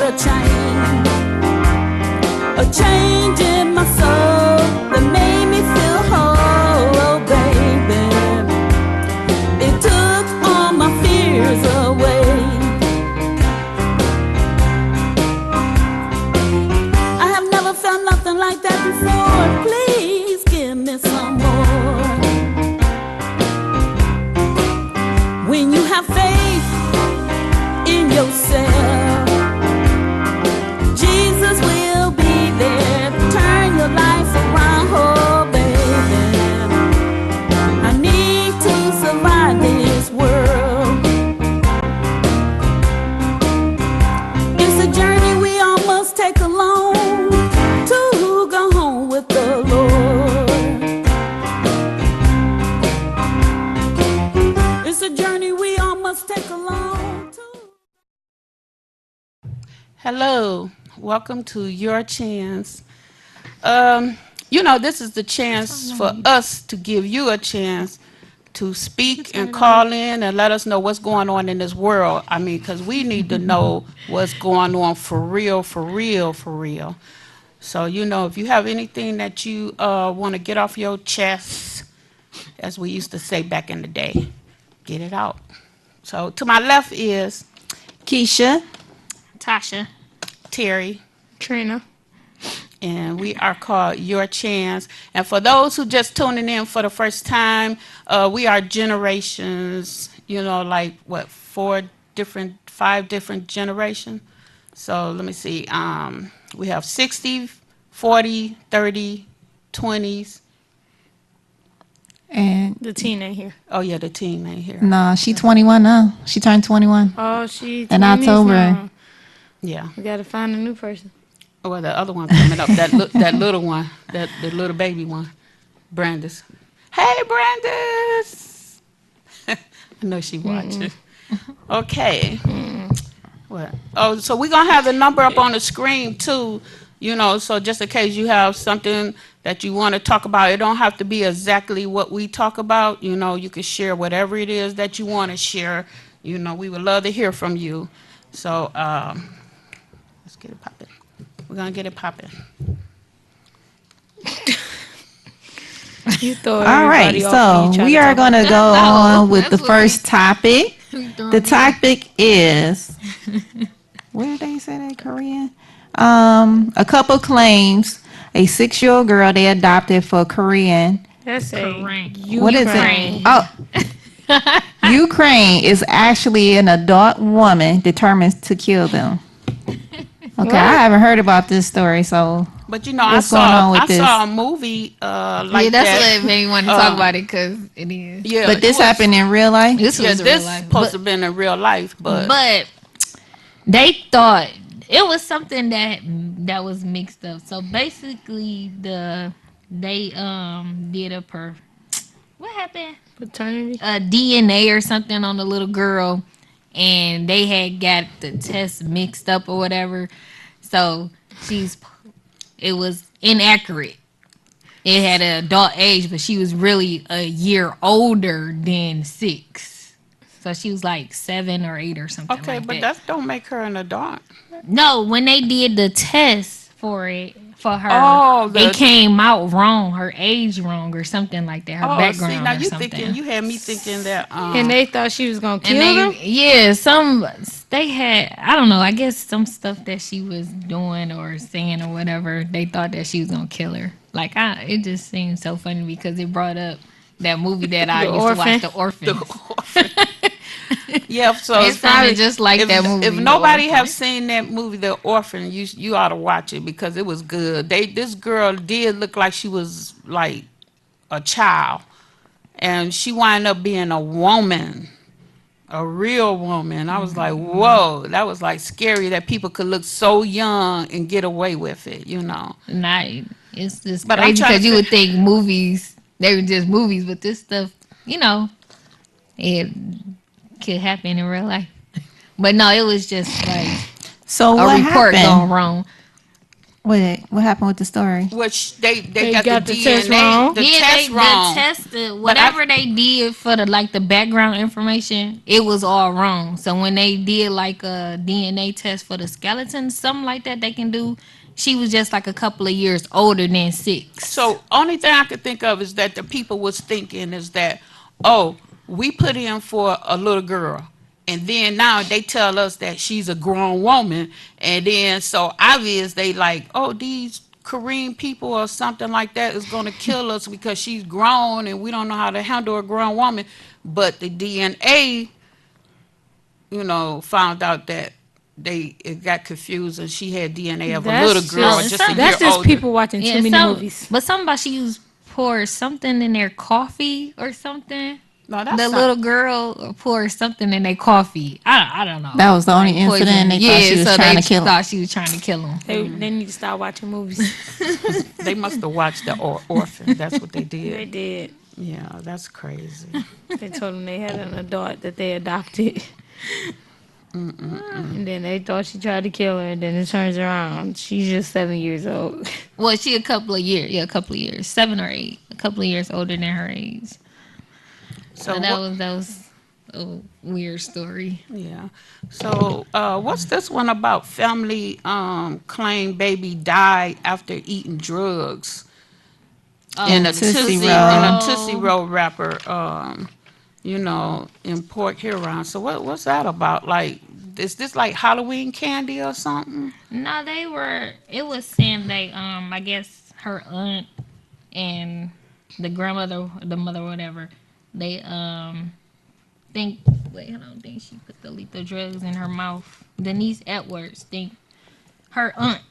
a change in my soul that made me feel whole, baby. It took all my fears away. I have never felt nothing like that before. Please give me some more. When you have faith in yourself, Jesus will be there to turn your life around. Oh, baby, I need to survive this world. It's a journey we all must take along to go home with the Lord. It's a journey we all must take along to. Hello, welcome to Your Chance. This is the chance for us to give you a chance to speak and call in and let us know what's going on in this world. I mean, because we need to know what's going on for real, for real, for real. So, if you have anything that you want to get off your chest, as we used to say back in the day, get it out. So, to my left is Keisha, Tasha, Terry, Trina. and we are called Your Chance. And for those who just tuning in for the first time, we are generations, like what, 5 different generations. So let me see. We have 60, 40, 30, 20s. and The teen ain't here. Oh yeah, the teen ain't here. nah, she 21 now. She turned 21 Oh, she in 20s October. now. Yeah. We gotta find a new person. Well, the other one coming up, that little one, the little baby one, Brandis. Hey, Brandis. I know she watching. Okay. What? Oh, so we're going to have the number up on the screen, too, so just in case you have something that you want to talk about, it don't have to be exactly what we talk about. You can share whatever it is that you want to share. We would love to hear from you. So let's get it popping. We're going to get it popping. You throw All right, everybody off when you so try we to are talk going to about go on with the that's what first topic. The The topic is, where did they say that, Korean? A couple claims a 6-year-old girl they adopted for Korean. That's Correct. What is it? Oh, Ukraine is actually an adult woman determined to kill them. Okay, I haven't heard about this story, so But What's going on with I saw a this? movie yeah, like that's that. what made me want to talk about it because it is. Yeah, but this it was- happened in real life. This Yeah, was a this real life. supposed to have been in real life, but They thought it was something that was mixed up. So basically, they did what happened? paternity. A DNA or something on the little girl, and they had got the test mixed up or whatever. So it was inaccurate. It had an adult age, but she was really a year older than 6. So she was like 7 or 8 or something. okay, like but that. that don't make her an adult. No, when they did the test for her, Oh, it came out wrong, her age wrong or something like that, her background see, now or you something. thinking you had me thinking that. And they thought she was gonna kill And them. they had, I don't know, I guess some stuff that she was doing or saying or whatever, they thought that she was gonna kill her. Like it just seemed so funny because it brought up that movie that I The used Orphan. to watch, The Orphan. yeah, so It it's probably sounded just like that movie. If The nobody Orphan. have seen that movie, The Orphan, you ought to watch it because it was good. This girl did look like she was like a child, and she wound up being a woman. A real woman. I was like, whoa, that was like scary that people could look so young and get away with it, Not, it's just But I'm crazy trying to because you would think movies, they were just movies, but this stuff, it could happen in real life. But no, it was just like So a what report happened? gone wrong. What happened with the story? Which they They got, got the the DNA, test wrong. the Yeah, test they wrong. the test, whatever they did for the background information, it was all wrong. So when they did like a DNA test for the skeleton, something like that, they can do. She was just like a couple of years older than 6. So only thing I could think of is that the people was thinking is that, oh, we put in for a little girl, and then now they tell us that she's a grown woman, and then so obvious they like, oh, these Korean people or something like that is gonna kill us because she's grown and we don't know how to handle a grown woman. But the DNA, found out that it got confused and she had DNA of a That's little girl just- just a year That's just older. people watching too many movies. But somebody she used pour something in their coffee or something. No, that's The not- little girl poured something in their coffee. I don't know. That was the only incident poison. they thought she was so trying they to kill him. thought she was trying to kill him. They need to start watching movies. They must have watched the Orphan. That's what they They did. did. Yeah, that's crazy. They told them they had an adult that they adopted. And then they thought she tried to kill her, and then it turns around. She's just 7 years old. Well, she a couple of years, 7 or 8, a couple of years older than her age. So So what- that was a weird story. yeah. So what's this one about? Family claim baby died after eating drugs in a Tootsie Tootsie Roll. Tootsie Roll wrapper. In Port Huron. So what's that about? Like, is this like Halloween candy or something? No, it was saying they, I guess her aunt and the grandmother, the mother, whatever, they, think, wait, I don't think she put the lethal drugs in her mouth. Denise Edwards think her aunt,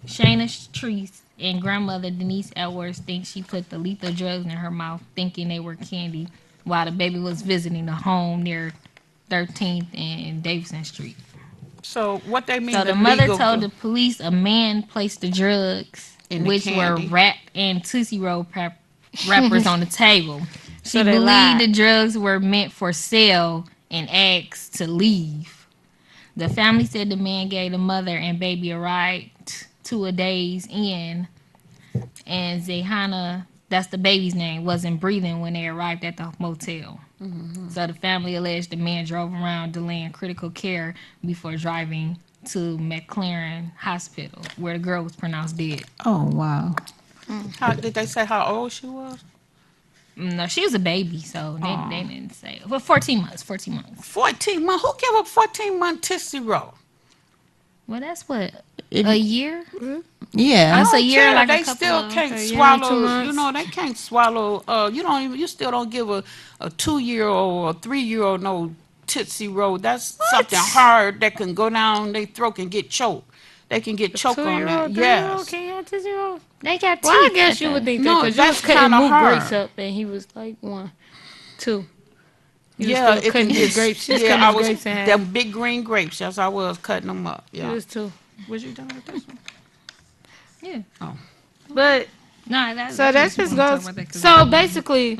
Shayna Treese, and grandmother Denise Edwards think she put the lethal drugs in her mouth, thinking they were candy, while the baby was visiting the home near 13th and Davidson Street. So what they mean? So the mother legal- told the police a man placed the drugs, In the which were candy. wrapped in Tootsie Roll wrappers on the table. She So they believed lied. the drugs were meant for sale and asked to leave. The family said the man gave the mother and baby a ride to a Days Inn, and Zehana, that's the baby's name, wasn't breathing when they arrived at the motel. So the family alleged the man drove around delaying critical care before driving to McLaren Hospital, where the girl was pronounced dead. Oh wow. How, did they say how old she was? No, she was a baby, so they didn't say. Well, 14 months. 14 months. 14 months. Who gave a 14-month Tootsie Roll? Well, that's what, a year? Yeah. That's a don't year, care. like a they couple still of- can't a year and 2 swallow. months. They can't swallow. You still don't give a 2-year-old or a 3-year-old no Tootsie Roll. That's something hard that can go down their throat and get choked. They can get choked on that. 2-year-old, 3-year-old Yes. can't have Tootsie Roll? They got teeth. Well, I guess at you the- would think No, that because you was that's cutting kinda Mook hard. grapes up, and he was like 1, 2. You was Yeah, still cutting his grapes. She was cutting I his was grapes in half. them big green grapes. Yes, I was cutting them up. It Yeah. was 2. Was you done with this one? Yeah. But No, that's so that just goes. So basically,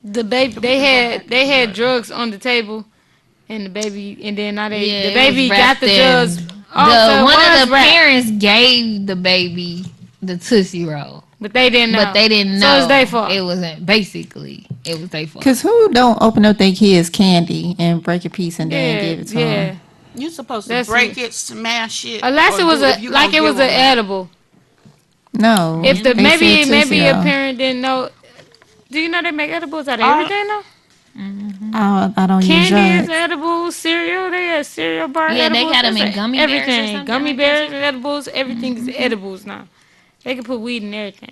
the baby they had drugs on the table, and the baby, and then now the baby got the drugs. Oh, so it One was of the wrapped, parents gave the baby the Tootsie Roll. but they didn't know. But they didn't know. So it's their fault. It wasn't, basically, it was their fault. Cause who don't open up their kids' candy and break a piece and then yeah, give it to yeah. them? You supposed to That's break what- it, smash it. Unless or it was do if you like gonna it was give an 'em- edible. No. If the They maybe said maybe Tootsie a Roll. parent didn't know. Do you know they make edibles out of Uh, everything though? I don't use Candy is drugs. edible, cereal. They had cereal bar Yeah, they edibles. got 'em That's in gummy bears or everything. something Gummy like that, bears too. and edibles. Everything is edibles now. They can put weed in everything.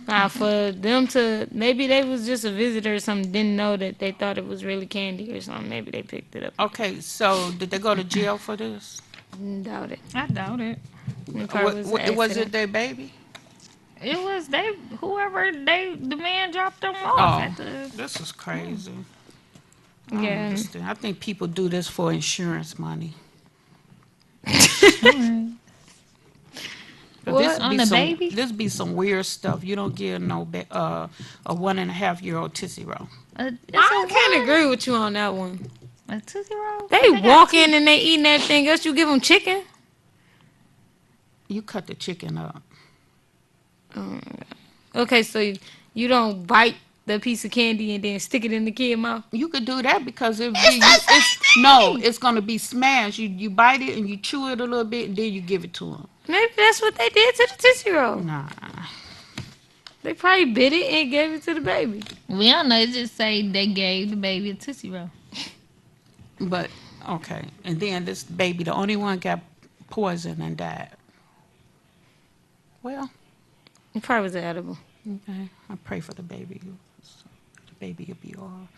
Now for them to maybe they was just a visitor or something, didn't know that they thought it was really candy or something. Maybe they picked it up. Okay, so did they go to jail for this? Doubt it. I doubt it. It probably was an Was it accident. their baby? It was the man dropped them off Oh, at the. this is crazy. I don't Yeah. understand. I think people do this for insurance money. But What? On the baby? This be some weird stuff. You don't give no a 1.5-year-old Tootsie Roll. I can't agree with you on that one. A Tootsie Roll? They got walk in and they eating everything else. You give them chicken. You cut the chicken up. Okay, so you don't bite the piece of candy and then stick it in the kid mouth. You could do that because It's the same no, thing. it's gonna be smashed. You bite it and you chew it a little bit, and then you give it to them. Maybe that's what they did to the Tootsie Roll. Nah, They probably bit it and gave it to the baby. We don't know. It just say they gave the baby a Tootsie Roll. but okay. And then this baby, the only one got poisoned and died. Well, It probably was edible. okay. I pray for the baby. The baby will be all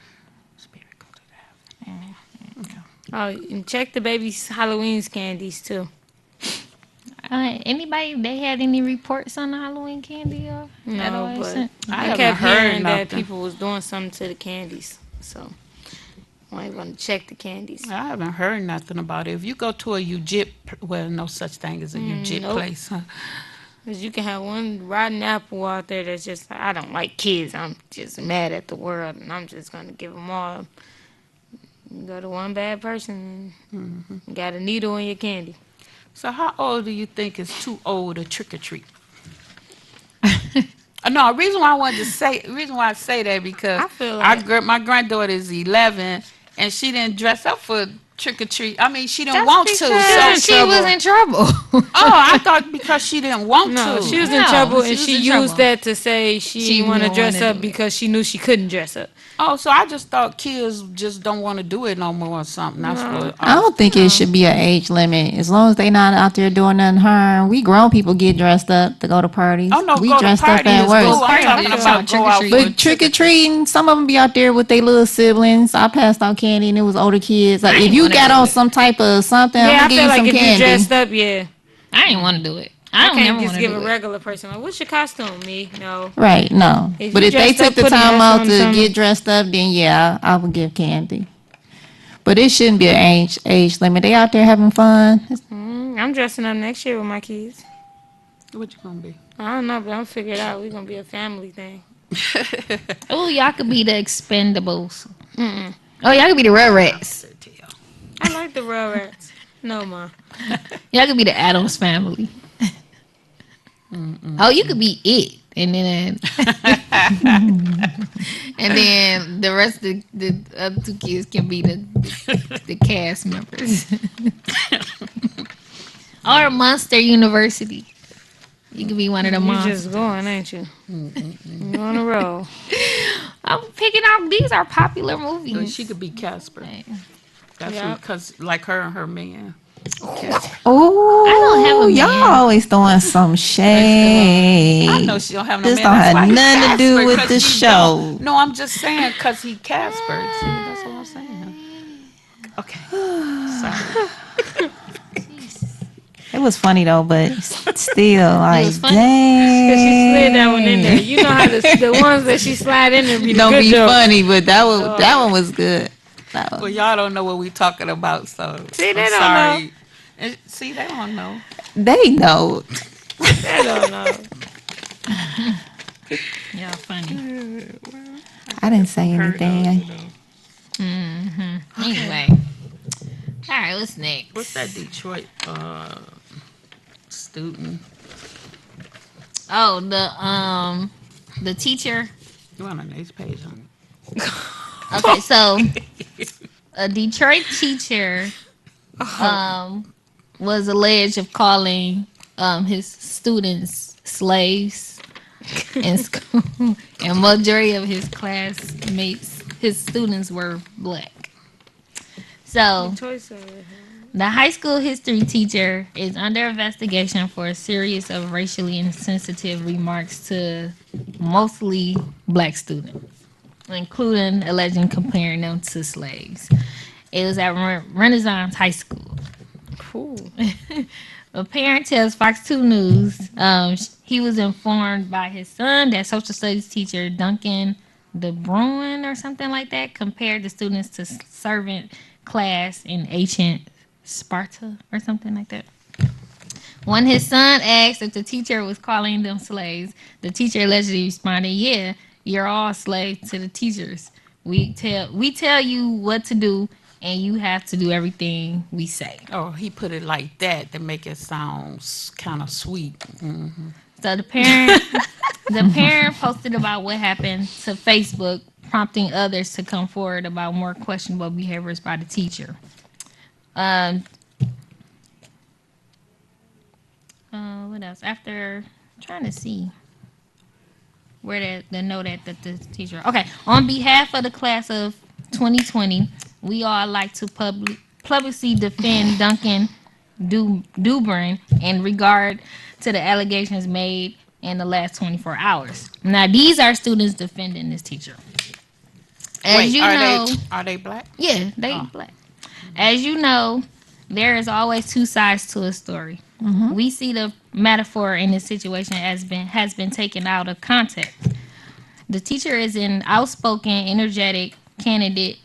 spirit go to heaven. Okay. Oh, and check the baby's Halloween's candies too. Anybody? They had any reports on the Halloween candy or at all? No, but Sent? I I haven't kept heard hearing that nothing. people was doing something to the candies. So I ain't gonna check the candies. I haven't heard nothing about it. If you go to a UJIP, well, no such thing as a UJIP nope. place. Huh? Cause you can have one rotten apple out there that's just, I don't like kids. I'm just mad at the world, and I'm just gonna give them all. You go to one bad person, and you got a needle in your candy. So how old do you think is too old to trick or treat? No, reason why I say that because I feel like- my granddaughter is 11 and she didn't dress up for trick or treat. I mean, she didn't That's want to. because So She was in trouble. oh, I thought because she didn't want No, to. she was in No, trouble, she and was she in used trouble. that to say she didn't want to didn't dress wanna up do it. because she knew she couldn't dress up. Oh, so I just thought kids just don't want to do it no more or something. That's what I don't think it should be an age limit. As long as they not out there doing nothing harm. We grown people get dressed up to go to parties. Oh no, we go to dressed party up at is work. cool. I'm Party, talking yeah. about go out Trick-or-treat. for But trick or treating, some of them be out there with their little siblings. I passed out candy and it was older kids. Like I if ain't you wanna got do on it. some type of something, Yeah, I'm I gonna give feel you like some if you candy. dressed up, yeah. I didn't want to do it. I I don't can't never just want to give do a it. regular person like, what's your costume? Me? No. Right, no. If But you if they dressed up, took the put a time dress out on, to something. get dressed up, then yeah, I would give candy. But it shouldn't be an age limit. They out there having fun. I'm dressing up next year with my kids. What you gonna be? I don't know, but I'm figure it out. We're gonna be a family thing. Oh, y'all could be the Expendables. Oh, y'all could be the Rugrats. I like the Rugrats. No, ma. Y'all could be the Addams Family. Oh, you could be it, and then and then the rest of the other two kids can be the cast members. Or Monster University. You could be one of the You monsters. just going, ain't you? You on a roll. I'm picking out. These are popular So movies. she could be Casper. That's Yeah. because like her and her man. Casper. Oh, I don't have a y'all man. always throwing some shade. I know she don't have no This man. don't That's have why he nothing to do Casper, with 'cause the he show. don't. No, I'm just saying because he Casper. See, that's what I'm saying. Okay. Sorry. It was funny though, but still, like, was funny. dang. Cause she slid that one in there. You know how the ones that she slide in there be the Don't good be joke. funny, but that one was good. That Well, one. y'all don't know what we talking about, so See, they I'm don't sorry. know. See, they don't know. They know. I don't know. Y'all funny. I didn't say anything. Anyway. All right, what's next? What's that Detroit student? Oh, the teacher. You on the next page, honey? Okay, so a Detroit teacher was alleged of calling his students slaves in school, and majority of his classmates, his students were black. So Choice of it. the high school history teacher is under investigation for a series of racially insensitive remarks to mostly black students, including alleging comparing them to slaves. It was at Renaissance High School. Ooh. A parent tells Fox 2 News he was informed by his son that social studies teacher Duncan DeBruin or something like that compared the students to servant class in ancient Sparta or something like that. When his son asked if the teacher was calling them slaves, the teacher allegedly responded, "Yeah, you're all slaves to the teachers. We tell you what to do, and you have to do everything we say. Oh, he put it like that to make it sound kind of sweet. So the parent posted about what happened to Facebook, prompting others to come forward about more questionable behaviors by the teacher. Um, what else? After trying to see where the note at that the teacher. Okay, on behalf of the class of 2020, we all like to publicly defend Duncan Dubrin in regard to the allegations made in the last 24 hours. Now, these are students defending this teacher. As Wait, you are know, they black? yeah, they black. As you know, there is always two sides to a story. We see the metaphor in this situation has been taken out of context. The teacher is an outspoken, energetic candidate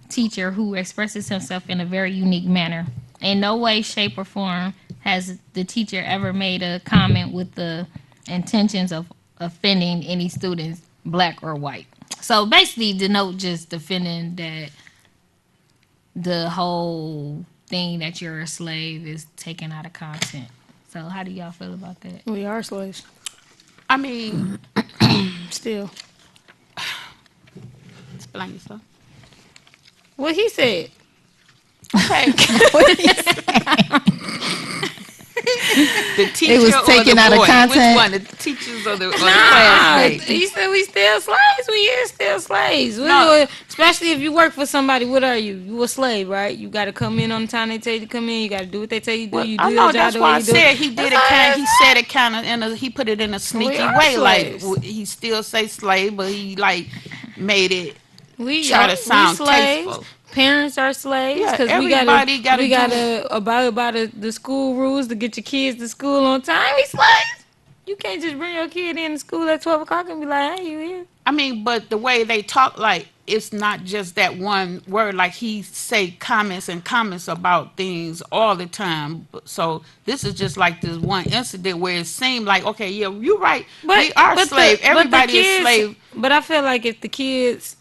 teacher who expresses himself in a very unique manner. In no way, shape, or form has the teacher ever made a comment with the intentions of offending any students, black or white. So basically, the note just defending that the whole thing that you're a slave is taken out of content. So how do y'all feel about that? We are slaves. I mean, Still. explain yourself. What he said. Okay. The teacher It was or taken the out of boy? content. Which one? The teachers or the Nah, classmates? he said we still slaves. We is still slaves. No. Especially if you work for somebody. What are you? You a slave, right? You got to come in on the time they tell you to come in. You got to do what they tell you to do. Well, You do I your know job that's the why way I you do said it. he did That's it all kind. it He is. said it kind of in a. He put it in a sneaky are way, slaves. like he still say slave, but he like made it. We Try are to sound slaves. tasteful. Parents are slaves Yeah, because everybody gotta we do- gotta abide by the school rules to get your kids to school on time. We slaves. You can't just bring your kid in to school at 12 o'clock and be like, "Hey, you here?" I mean, but the way they talk, like it's not just that one word. Like he say comments and comments about things all the time. So this is just like this one incident where it seemed like, okay, yeah, you're right. We are slave. Everybody is slave. But I feel like if the kids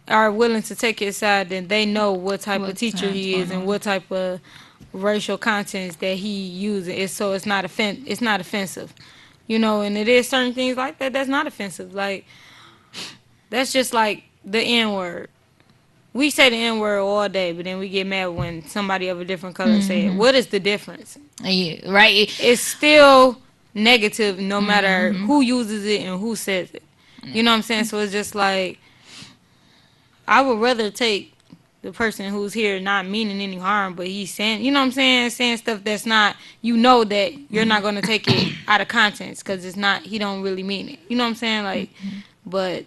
are willing to take his side, then they know what type of What's teacher he is and what type of racial contents that he uses. It's not offensive, And it is certain things like that that's not offensive. Like that's just like the N word. We say the N word all day, but then we get mad when somebody of a different color say it. What is the difference? Yeah, right. It's still negative no matter who uses it and who says it. You know what I'm saying? So it's just like I would rather take the person who's here not meaning any harm, but he's saying, you know what I'm saying, saying stuff that's not, that you're not going to take it out of context because it's not, he don't really mean it. You know what I'm saying? Like, but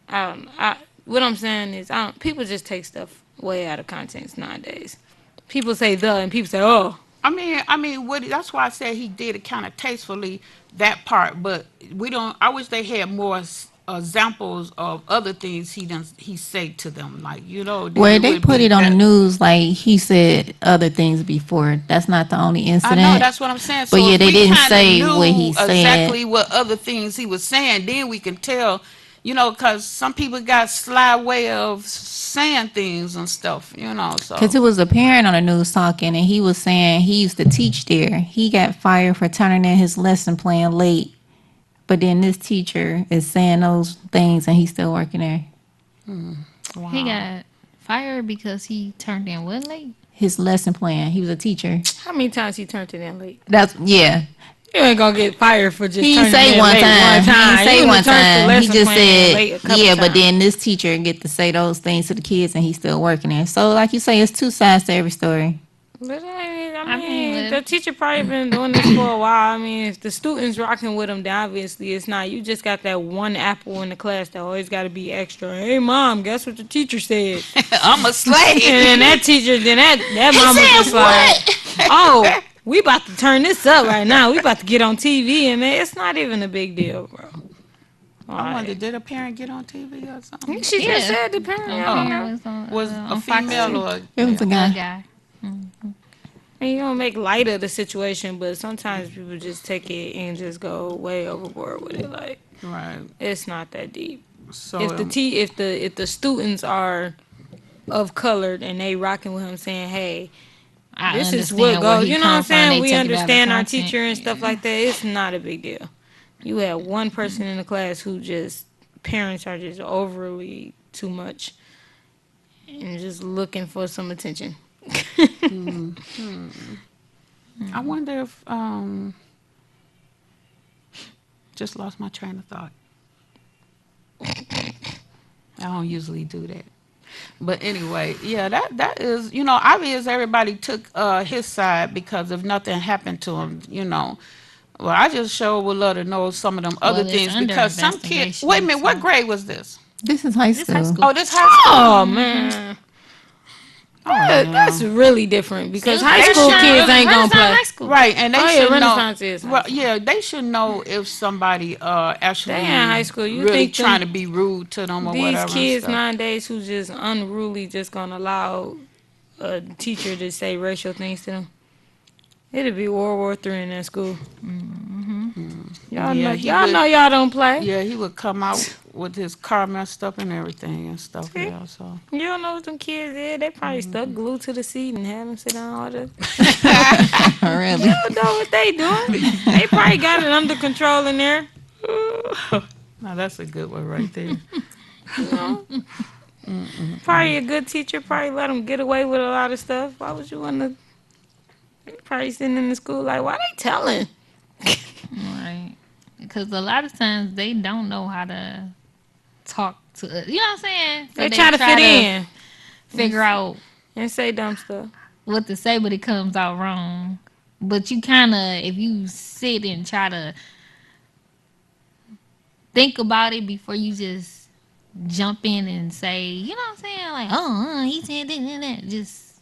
what I'm saying is, people just take stuff way out of context nowadays. People say the, and people say, oh. I mean, that's why I said he did it kind of tastefully, that part. But we don't. I wish they had more examples of other things he said to them, like then Where it they would put be it on the better. news, like he said other things before. That's not the only I incident. know that's what I'm saying. But So yeah, if they we didn't kinda say knew what he said. exactly what other things he was saying, then we can tell. Because some people got sly way of saying things and stuff. So Because it was a parent on the news talking, and he was saying he used to teach there. He got fired for turning in his lesson plan late. But then this teacher is saying those things, and he's still working there. He got fired because he turned in what late? His lesson plan. He was a teacher. How many times he turned it in late? That's yeah. You ain't gonna get fired for just He turning didn't say it in one late time. He didn't You say done one turned the time. He lesson just plan in late a said couple yeah. But times. then this teacher get to say those things to the kids, and he's still working there. So like you say, it's two sides to every story. But I mean, the teacher probably been doing this for a while. I mean, if the students rocking with him, then obviously it's not. You just got that one apple in the class that always got to be extra. Hey, mom, guess what the teacher said? I'm a slave. And then that teacher, that mama just like, oh, we about to turn this up right now. We about to get on TV, and man, it's not even a big deal, bro. I wonder, did a parent get on TV or something? She Yeah. just said the parent. I don't know. Was on, Was on a Fox female 2. or It was a A guy. guy. And you don't make light of the situation, but sometimes people just take it and just go way overboard with it. Like right? it's not that deep. So If the students are of color and they rocking with him saying, hey, I this is understand what where goes. he You know what I'm come from. saying? They We take it out of understand our content. teacher and stuff like that. It's not a big deal. You had one person in the class who just, parents are just overly too much and just looking for some attention. I wonder if just lost my train of thought. I don't usually do that. But anyway, yeah, that is, obvious everybody took his side because if nothing happened to him, Well, I just sure would love to know some of them other Well, it's things under because some kids. investigation, Wait a minute, what so- grade was this? This is high school. high school. Oh, this high school. Oh, man. That's really different because high They school should- kids ain't going to play. High school. Right, and they Oh, yeah, should Renaissance know. is high Well, school. yeah, they should know if somebody actually They in high school. You really think them- trying to be rude to them or These whatever. and kids stuff. nowadays who just unruly just going to allow a teacher to say racial things to them. It'd be World War III in that school. Y'all Yeah, know, he y'all would- know y'all don't play. Yeah, he would come out with his car messed up and everything and stuff. Yeah, so. You don't know what them kids did. They probably stuck glued to the seat and had them sit down all day. Really? You don't know what they doing. They probably got it under control in there. Now that's a good one right there. You know? Probably a good teacher. Probably let them get away with a lot of stuff. Why would you want to? They probably sitting in the school like, why they telling? Right. Because a lot of times they don't know how to talk to us. You know what I'm saying? So They try to fit in Figure out and say dumb stuff. what to say, but it comes out wrong. But you kind of, if you sit and try to think about it before you just jump in and say, you know what I'm saying? Like, he said this and that. Just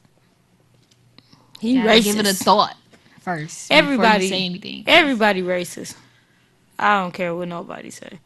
He gotta racist. give it a thought first. before Everybody you say anything. Everybody racist. I don't care what nobody say.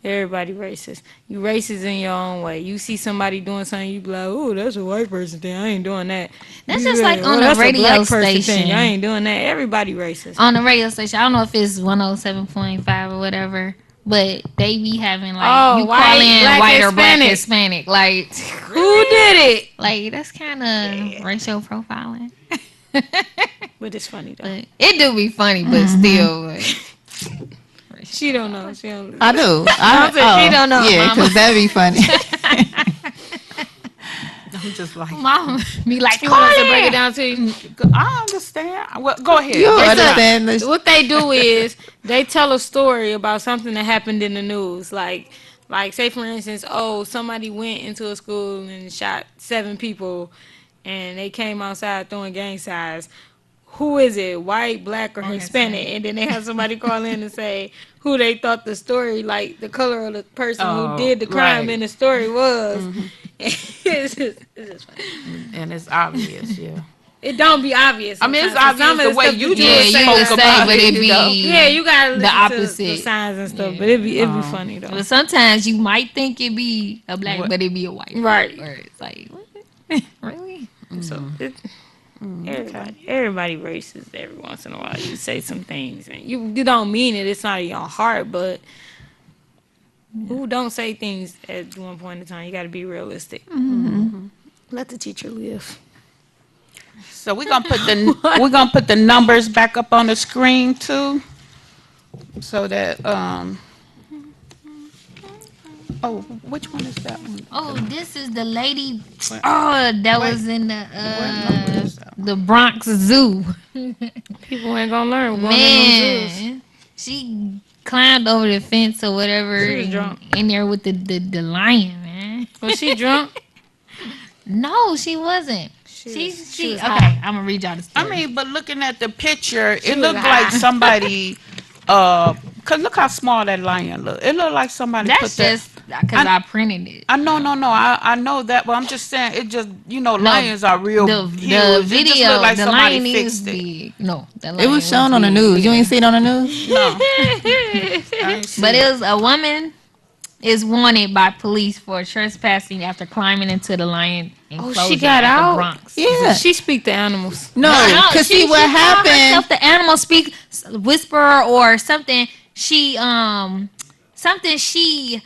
Everybody racist. You racist in your own way. You see somebody doing something, you be like, "Oh, that's a white person thing. I ain't doing that." That's You just be like on a that's radio black person station. thing. I ain't doing that. Everybody racist. On the radio station, I don't know if it's 107.5 or whatever, but they be having like Oh, you white, call in black, white or black Hispanic. Hispanic, like Who did it? like that's kind of racial profiling. But it's funny though. But it do be funny, but still, like, She don't know. She don't. I do. She don't know, Yeah, Mama. because that'd be funny. I'm just like, mom be like, She call wants to break in. it down to you. I understand. Well, go ahead. You Break it down. understand this? What they do is they tell a story about something that happened in the news. Like say for instance, somebody went into a school and shot 7 people, and they came outside throwing gang signs. Who is it? White, black, or Hispanic? And then they have somebody call in and say who they thought the story, like the color of the person who did the crime right. in the story was. It's just funny. And it's obvious, yeah. It don't be obvious. I mean, it's sometimes. obvious Some of the way stuff you you just Yeah, just you say spoke would that. say, about but it, it you be know. Yeah, you gotta listen to opposite. the signs and stuff, Yeah. but it be funny though. But sometimes you might think it be a black, What? but it be a white. Right. Or it's like, what? Really? So everybody racist every once in a while. You say some things and you don't mean it. It's not in your heart, but who don't say things at one point in time? You got to be realistic. Let the teacher live. So we're gonna put the numbers back up on the screen too, so that Oh, which one is that one? Oh, this is the lady. What? Oh, that Wait. was in number is that? the Bronx Zoo. People ain't gonna learn. Going in them zoos. Man, she climbed over the fence or whatever. She was and drunk. in there with the lion, man. Was she drunk? No, she wasn't. She was okay. high. I'm gonna read y'all the I story. mean, but looking at the picture, it was looked high. like somebody. Cause look how small that lion look. It looked like somebody put that's that. just because I printed it. I know. I know that, but I'm just saying it. Just lions are real. The huge. It just video, look like the somebody lion is fixed it. big. No, the lion It was shown on the big. news. You ain't see it on the news? No, I ain't see But it. it was a woman is wanted by police for trespassing after climbing into the lion enclosure she got at out? the Bronx. Yeah. She speak to animals. No, because see what called happened. herself the animal speak whisperer or something. She something she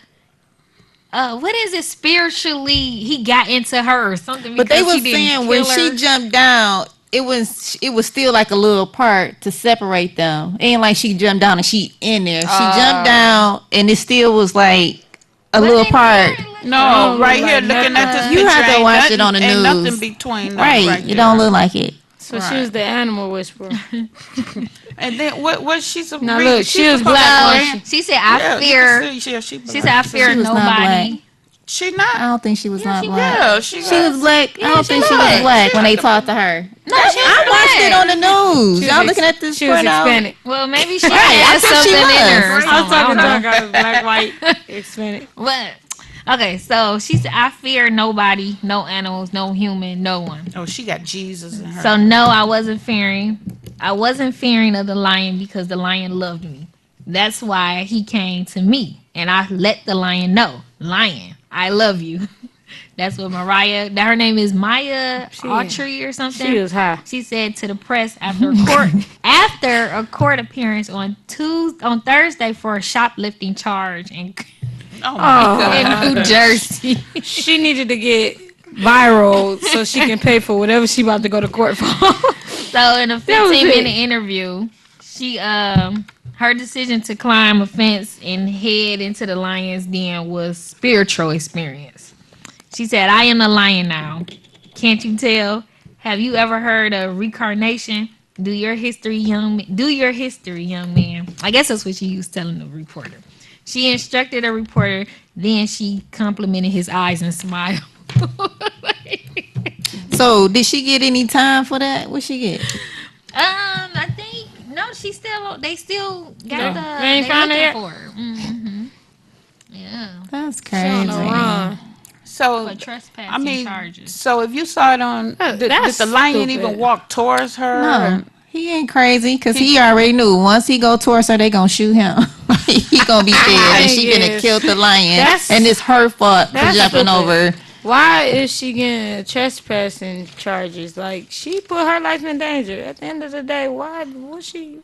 what is it spiritually? He got into her or something. But they because was he didn't saying when kill she her. jumped down, it was still like a little part to separate them. Ain't like she jumped down and she in there. She jumped down and it still was like a little ain't part. nobody like No, Don't right look here, like looking at this nothing. You picture, have to ain't watch it nothing- on the Ain't news. nothing between them Right. right It there. don't look like it. So she was the animal whisperer. And then what she's a Now look, she was supposed to black, be- She said, "I Yeah, you fear." can see, yeah, she She said, "I fear She was not nobody." She I not. don't think she was not black. Yeah, she She was black. I don't think she was was. black She when they was- talked to her. No, she I watched it on the news. She Y'all was looking at this? She was printout? Hispanic. Well, maybe she Right, I had think she something in was. her. or I was something. talking I to don't her, I was black, white, Hispanic. But okay, so she said, "I fear nobody, no animals, no human, no one." Oh, she got Jesus in her. So no, I wasn't fearing. I wasn't fearing of the lion because the lion loved me. That's why he came to me, and I let the lion know, "Lion, I love you." That's what Mariah. That her name is Maya Autry or something. She was high. She said to the press after a court appearance on Thursday for a shoplifting charge in oh my God. New Jersey. She needed to get viral so she can pay for whatever she about to go to court for. So in a That was 15-minute it. interview, she her decision to climb a fence and head into the lion's den was spiritual experience. She said, "I am a lion now. Can't you tell? Have you ever heard of reincarnation? Do your history, young man." I guess that's what she was telling the reporter. She instructed a reporter, then she complimented his eyes and smiled. So did she get any time for that? What she get? I think no. They still got the. They ain't found her looking yet? for her. Mm-hmm. Yeah, That's She on crazy. the run. So for trespassing I mean, charges. so if you saw it on, did that's the lion stupid. even walk towards her? No, he ain't crazy because he already knew once he go towards her, they gonna shoot him. He gonna be dead, and she gonna Yes. kill the lion, That's- and it's her fault for that's jumping stupid. over. Why is she getting trespassing charges? Like, she put her life in danger. At the end of the day, why would she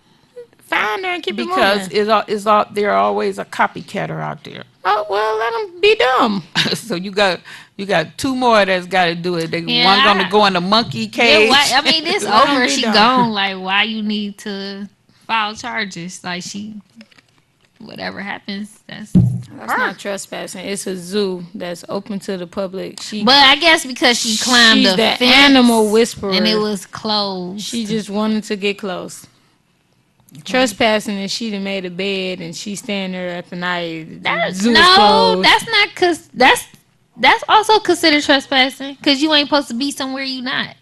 find her and keep Because it moving? it's all there always a copycatter out there. Oh, well, let them be dumb. So you got two more that's got to do it. They Yeah, one gonna go in the monkey Yeah, cage. I mean, this Let 'em over. be She dumb. gone. Like, why you need to file charges? Like, whatever happens, That's not trespassing. It's a zoo that's open to the public. But I guess because she climbed she's the the fence animal whisperer. and it was closed. She just wanted to get close. Trespassing is she done made a bed and she standing there at the night. The zoo is no, closed. that's not cause that's also considered trespassing because you ain't supposed to be somewhere you not.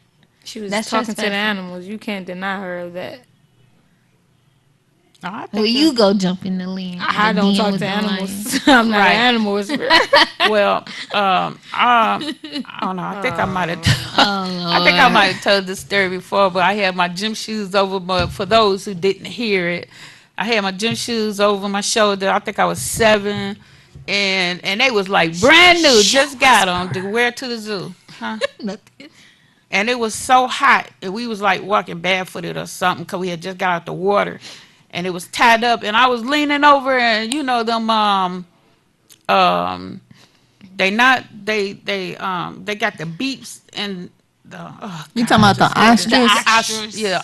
She was that's talking to the trespassing. animals. You can't deny her of that. I think Well, you go jump in the lane. I don't talk to animals. I'm not Right. an animal whisperer. well, I don't know. I think I might have. I think I might have told this story before, but I had my gym shoes over. But for those who didn't hear it, I had my gym shoes over my shoulder. I think I was 7, and they was like brand new, just got them to wear to the zoo. Huh? Nothing. And it was so hot, and we was like walking barefooted or something because we had just got out the water, and it was tied up, and I was leaning over, and you know them they got the beeps and the You talking about the ostrich? yeah.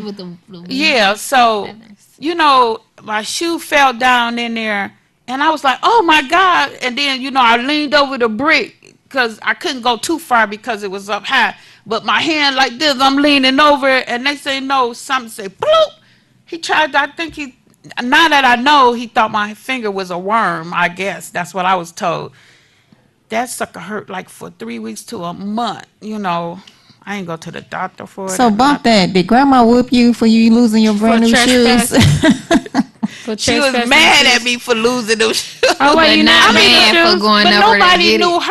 With the Yeah, so you know, my shoe fell down in there, and I was like, "Oh my God!" And then you know, I leaned over the brick because I couldn't go too far because it was up high. But my hand like this, I'm leaning over, and they say no. Something say bloop. He tried. I think he. Now that I know, he thought my finger was a worm. I guess that's what I was told. That sucker hurt like for 3 weeks to a month. You know, I ain't go to the doctor for it. So bump that. Did grandma whoop you for you losing your brand new shoes? For She was trespassing mad shoes. at me for losing those shoes. Oh, well, But you know, not I mean, mad the for shoes- going But over to nobody get knew it.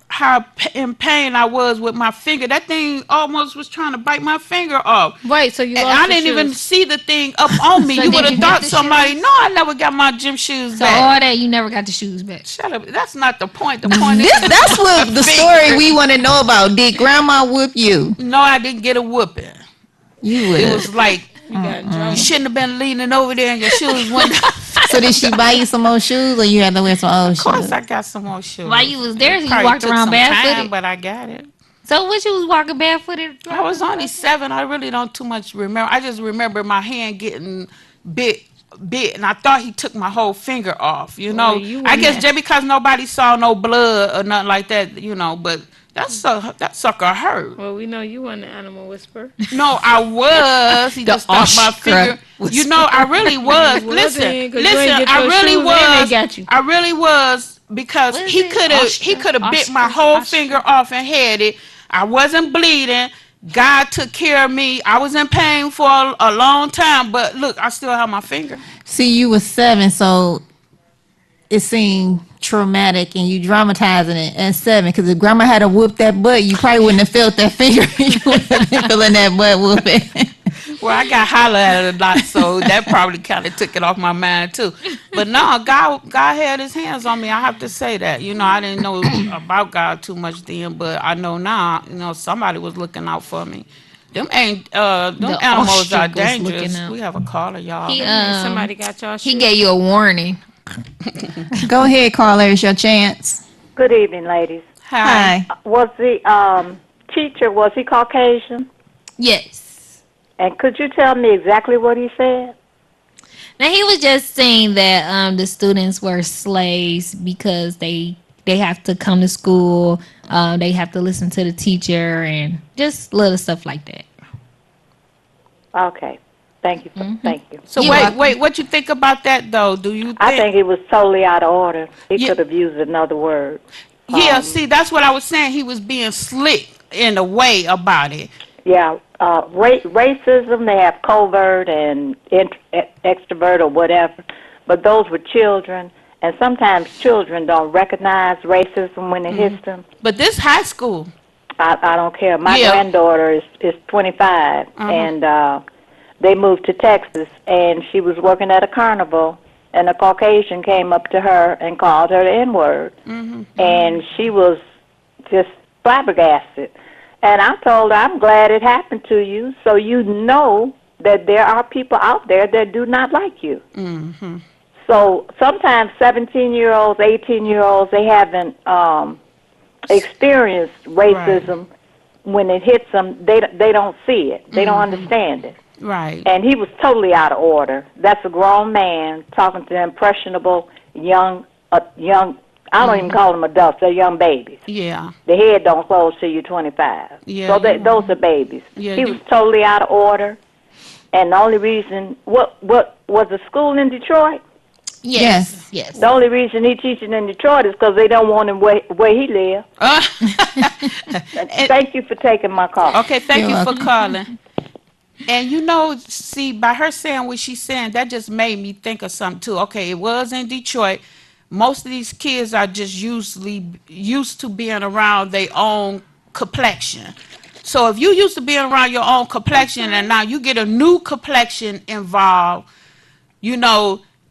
how in pain I was with my finger. That thing almost was trying to bite my finger off. Wait, so you And lost I the didn't even shoes. see the thing up on me. So You did would you have get thought the somebody. shoes? No, I never got my gym shoes So back. all that you never got the shoes back. Shut up. That's not the point. The point is That's what the story we want to know about. Did grandma whoop you? No, I didn't get a whooping. You It would. was like You got in you trouble. shouldn't have been leaning over there and your shoes went. So did she buy you some more shoes, or you had to wear some old Of course, shoes? I got some more shoes. While you was there, you Probably walked took around some time, barefooted. but I got it. So what you was walking barefooted? I was only 7. I really don't too much remember. I just remember my hand getting bit, and I thought he took my whole finger off. You know, Well, you I wouldn't guess have- just because nobody saw no blood or nothing like that. But that sucker hurt. Well, we know you weren't an animal whisperer. No, I was. He The just thought my Oscar finger. I really was. You Listen, wasn't, 'cause you ain't get I your really shoes and they was. got you. I really was because What is he it? could have bit my Oscar? whole Oscar? finger off and had it. I wasn't bleeding. God took care of me. I was in pain for a long time, but look, I still have my finger. See, you was 7, so it seemed traumatic, and you dramatizing it at 7. Because if grandma had to whoop that butt, you probably wouldn't have felt that finger. You would have been feeling that butt whooping. Well, I got hollered at a lot, so that probably kind of took it off my mind too. But no, God had His hands on me. I have to say that. I didn't know about God too much then, but I know now. Somebody was looking out for me. Them The animals are ostrich was dangerous. looking out. We have a caller, y'all. He, Somebody got y'all he shoes. gave you a warning. Go ahead, caller. It's your chance. Good evening, ladies. Hi. Was the teacher, was he Caucasian? Yes. And could you tell me exactly what he said? Now he was just saying that the students were slaves because they have to come to school, they have to listen to the teacher, and just little stuff like that. Okay. Thank you. Thank you. So You're welcome. wait, what you think about that though? Do you think? I think he was totally out of order. He Yeah. could have used another word. Yeah, see, that's what I was saying. He was being slick in a way about it. Yeah, racism, they have covert and extrovert or whatever, but those were children, and sometimes children don't recognize racism when it hits them. But this high school. I don't care. My Yeah. granddaughter is 25, and they moved to Texas, and she was working at a carnival, and a Caucasian came up to her and called her the N-word, and she was just flabbergasted. And I told her, I'm glad it happened to you, so you know that there are people out there that do not like you. So sometimes 17-year-olds, 18-year-olds, they haven't experienced racism. When it hits them, they don't see it. They don't understand it. Right. And he was totally out of order. That's a grown man talking to impressionable young, I don't even call them adults. They're young babies. Yeah. The head don't close till you're 25. Yeah, So those are babies. Yeah, He was totally out of order. And the only reason, what was the school in Detroit? Yes. Yes. The only reason he teaching in Detroit is because they don't want him where he live. Thank you for taking my call. Okay, thank You're you welcome. for calling. And see, by her saying what she's saying, that just made me think of something too. Okay, it was in Detroit. Most of these kids are just used to being around their own complexion. So if you used to being around your own complexion and now you get a new complexion involved,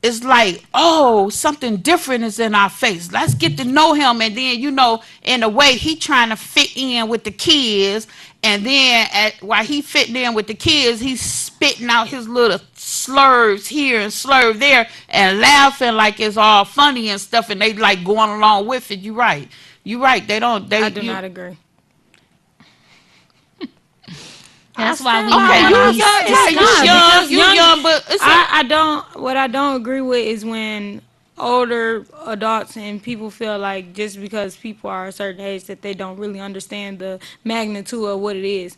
it's like, oh, something different is in our face. Let's get to know him. And then, in a way, he trying to fit in with the kids. And then while he fitting in with the kids, he's spitting out his little slurs here and slurs there and laughing like it's all funny and stuff. And they like going along with it. You're right. They don't. I do not agree. That's why we Okay, want you these- young, you young, but it's What I don't agree with is when older adults and people feel like just because people are a certain age that they don't really understand the magnitude of what it is.